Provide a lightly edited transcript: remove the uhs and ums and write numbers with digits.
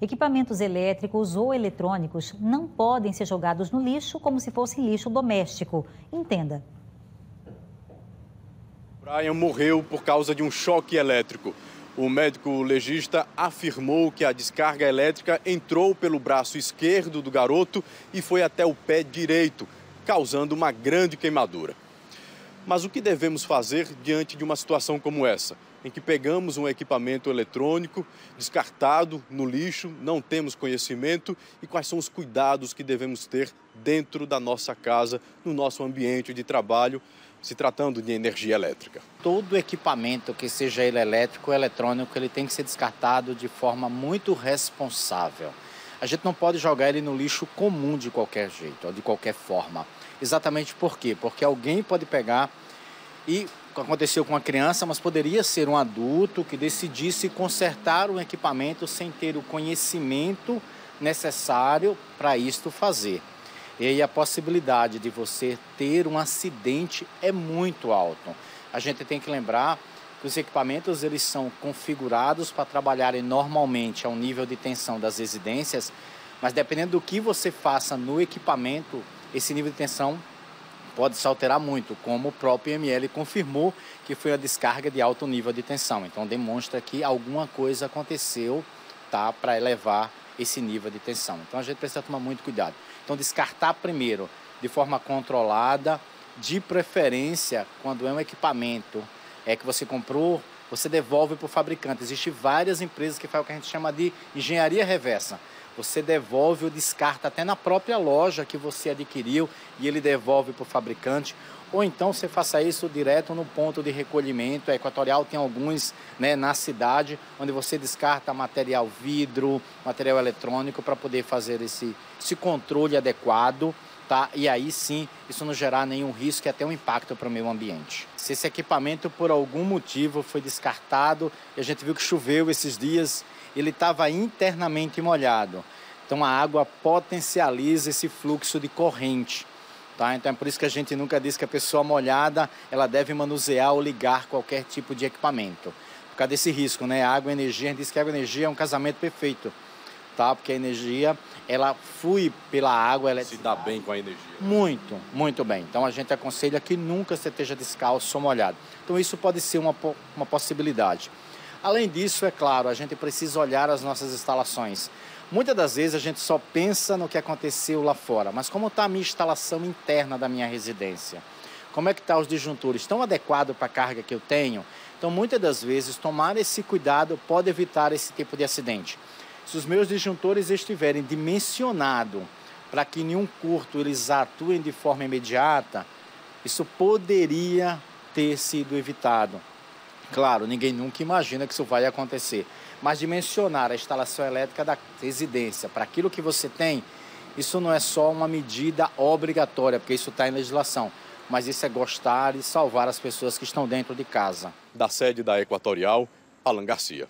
Equipamentos elétricos ou eletrônicos não podem ser jogados no lixo como se fosse lixo doméstico. Entenda. Brian morreu por causa de um choque elétrico. O médico legista afirmou que a descarga elétrica entrou pelo braço esquerdo do garoto e foi até o pé direito, causando uma grande queimadura. Mas o que devemos fazer diante de uma situação como essa, em que pegamos um equipamento eletrônico descartado no lixo, não temos conhecimento, e quais são os cuidados que devemos ter dentro da nossa casa, no nosso ambiente de trabalho, se tratando de energia elétrica? Todo equipamento, que seja ele elétrico ou eletrônico, ele tem que ser descartado de forma muito responsável. A gente não pode jogar ele no lixo comum de qualquer jeito, ou de qualquer forma. Exatamente por quê? Porque alguém pode pegar, e aconteceu com uma criança, mas poderia ser um adulto que decidisse consertar o equipamento sem ter o conhecimento necessário para isto fazer. E aí a possibilidade de você ter um acidente é muito alto. A gente tem que lembrar que os equipamentos eles são configurados para trabalharem normalmente ao nível de tensão das residências, mas dependendo do que você faça no equipamento, esse nível de tensão pode se alterar muito, como o próprio IML confirmou que foi a descarga de alto nível de tensão. Então demonstra que alguma coisa aconteceu, tá, para elevar esse nível de tensão. Então a gente precisa tomar muito cuidado. Então descartar primeiro de forma controlada, de preferência quando é um equipamento que você comprou, você devolve para o fabricante. Existem várias empresas que fazem o que a gente chama de engenharia reversa. Você devolve ou descarta até na própria loja que você adquiriu e ele devolve para o fabricante. Ou então você faça isso direto no ponto de recolhimento. A Equatorial tem alguns, né, na cidade, onde você descarta material vidro, material eletrônico para poder fazer esse controle adequado, tá? E aí sim, isso não gerar nenhum risco e até um impacto para o meio ambiente. Se esse equipamento por algum motivo foi descartado, e a gente viu que choveu esses dias, ele estava internamente molhado. Então a água potencializa esse fluxo de corrente. Tá? Então é por isso que a gente nunca diz que a pessoa molhada ela deve manusear ou ligar qualquer tipo de equipamento. Por causa desse risco, né? Água e energia, a gente diz que a água e energia é um casamento perfeito. Tá? Porque a energia, ela flui pela água. Ela se dá bem com a energia. Muito, muito bem. Então a gente aconselha que nunca você esteja descalço ou molhado. Então isso pode ser uma possibilidade. Além disso, é claro, a gente precisa olhar as nossas instalações. Muitas das vezes a gente só pensa no que aconteceu lá fora, mas como está a minha instalação interna da minha residência? Como é que estão os disjuntores? Estão adequados para a carga que eu tenho? Então, muitas das vezes, tomar esse cuidado pode evitar esse tipo de acidente. Se os meus disjuntores estiverem dimensionados para que em um curto eles atuem de forma imediata, isso poderia ter sido evitado. Claro, ninguém nunca imagina que isso vai acontecer, mas dimensionar a instalação elétrica da residência para aquilo que você tem, isso não é só uma medida obrigatória, porque isso está em legislação, mas isso é gostar e salvar as pessoas que estão dentro de casa. Da sede da Equatorial, Alan Garcia.